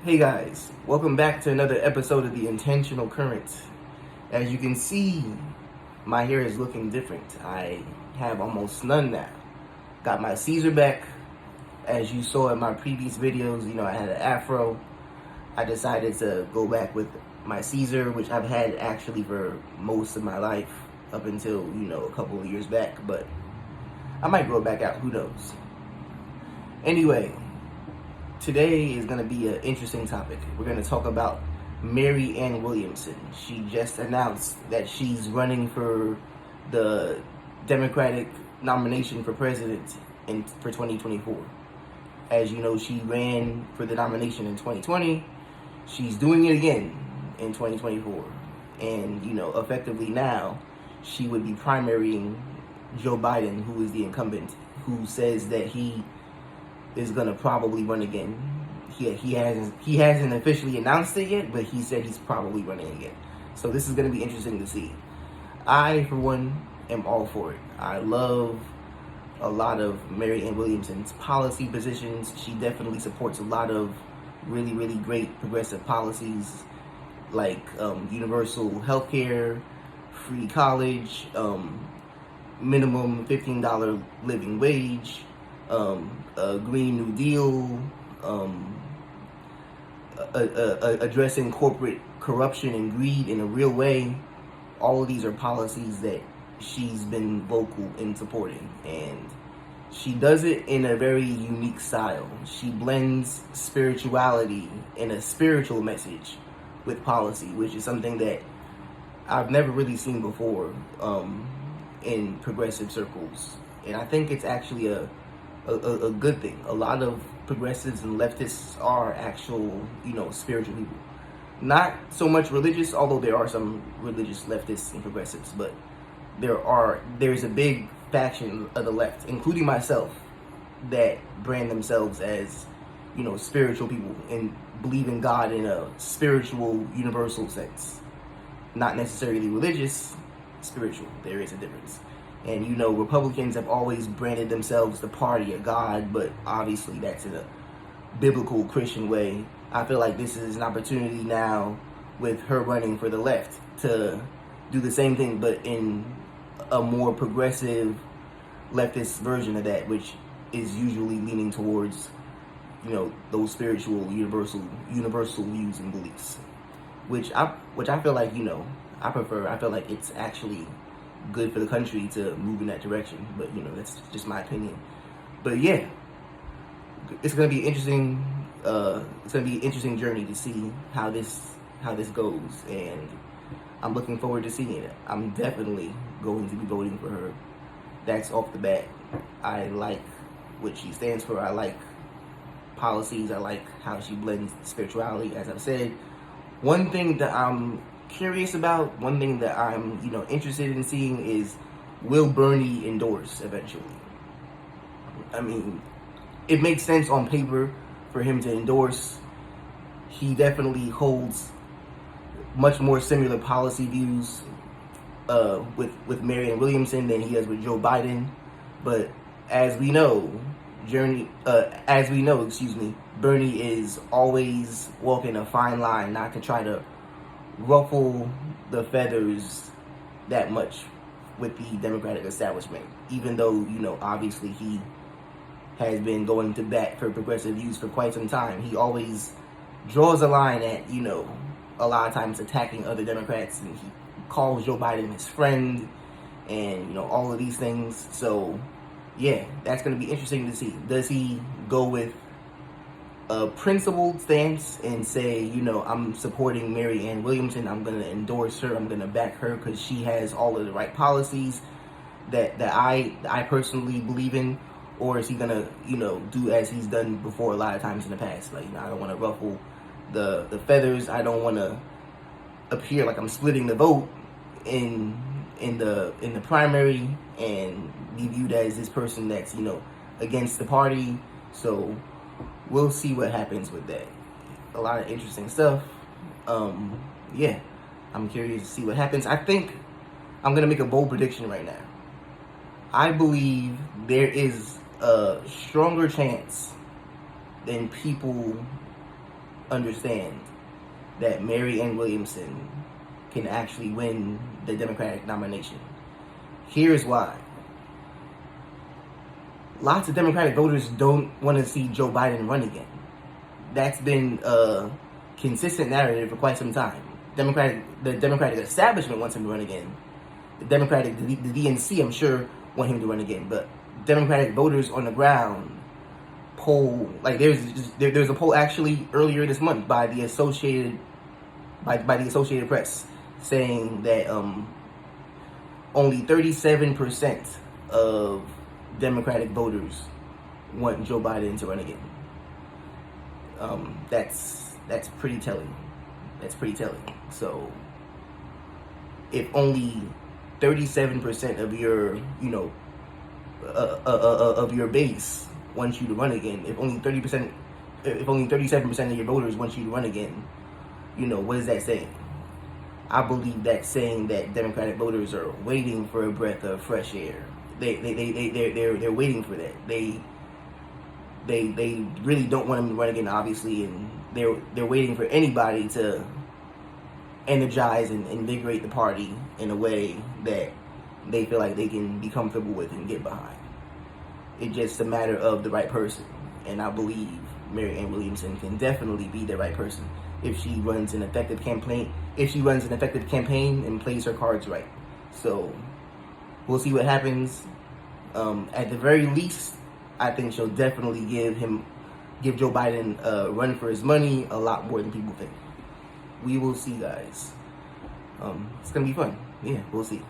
Hey guys, welcome back to another episode of The Intentional Current. As you can see, my hair is looking different. I have almost none now. Got my Caesar back. As you saw in my previous videos, I had an afro. I decided to go back with my Caesar, which I've had actually for most of my life, up until, a couple of years back, but I might grow it back out, who knows. Anyway, today is going to be an interesting topic. We're going to talk about Marianne Williamson. She just announced that she's running for the Democratic nomination for president for 2024. As you know, she ran for the nomination in 2020. She's doing it again in 2024. And, effectively now, she would be primarying Joe Biden, who is the incumbent, who says that he is gonna probably run again. He hasn't officially announced it yet, but he said he's probably running again. So this is gonna be interesting to see. I, for one, am all for it. I love a lot of Marianne Williamson's policy positions. She definitely supports a lot of really, really great progressive policies, like universal health care, free college, minimum $15 living wage, a Green New Deal, addressing corporate corruption and greed in a real way. All of these are policies that she's been vocal in supporting, and she does it in a very unique style. She blends spirituality and a spiritual message with policy, which is something that I've never really seen before in progressive circles. And I think it's actually a good thing. A lot of progressives and leftists are actual, spiritual people. Not so much religious, although there are some religious leftists and progressives, but there's a big faction of the left, including myself, that brand themselves as, spiritual people and believe in God in a spiritual, universal sense. Not necessarily religious, spiritual. There is a difference. And Republicans have always branded themselves the party of God, but obviously that's in a biblical Christian way. I feel like this is an opportunity now with her running for the left to do the same thing, but in a more progressive leftist version of that, which is usually leaning towards, those spiritual, universal views and beliefs, which I feel like, I prefer. I feel like it's actually good for the country to move in that direction, but that's just my opinion. But yeah, it's gonna be interesting. It's gonna be an interesting journey to see how this goes, and I'm looking forward to seeing it. I'm definitely going to be voting for her. That's off the bat. I like what she stands for. I like policies. I like how she blends spirituality, as I've said. One thing that I'm curious about, one thing that I'm, interested in seeing is, will Bernie endorse eventually? I mean, it makes sense on paper for him to endorse. He definitely holds much more similar policy views with Marianne Williamson than he does with Joe Biden. But as we know, Bernie is always walking a fine line not to try to ruffle the feathers that much with the Democratic establishment, even though, obviously he has been going to bat for progressive views for quite some time. He always draws a line at, a lot of times attacking other Democrats, and he calls Joe Biden his friend, and, all of these things. So, yeah, that's going to be interesting to see. Does he go with a principled stance and say, I'm supporting Marianne Williamson, I'm going to endorse her, I'm going to back her because she has all of the right policies that I personally believe in? Or is he going to, do as he's done before a lot of times in the past? Like, I don't want to ruffle the feathers. I don't want to appear like I'm splitting the vote in the primary and be viewed as this person that's, against the party. So we'll see what happens with that. A lot of interesting stuff. Yeah, I'm curious to see what happens. I think I'm going to make a bold prediction right now. I believe there is a stronger chance than people understand that Marianne Williamson can actually win the Democratic nomination. Here's why. Lots of Democratic voters don't want to see Joe Biden run again. That's been a consistent narrative for quite some time. The Democratic establishment wants him to run again. The DNC, I'm sure, want him to run again. But Democratic voters on the ground poll, like there's a poll actually earlier this month by the Associated Press saying that only 37% of Democratic voters want Joe Biden to run again. That's pretty telling. That's pretty telling. So if only 37% of your of your base wants you to run again, if only 37% of your voters want you to run again, what is that saying? I believe that's saying that Democratic voters are waiting for a breath of fresh air. They're waiting for that. They really don't want him to run again, obviously, and they're waiting for anybody to energize and invigorate the party in a way that they feel like they can be comfortable with and get behind. It's just a matter of the right person, and I believe Marianne Williamson can definitely be the right person if she runs an effective campaign. And plays her cards right. So we'll see what happens. At the very least, I think she'll definitely give Joe Biden a run for his money a lot more than people think. We will see, guys. It's gonna be fun. Yeah, we'll see.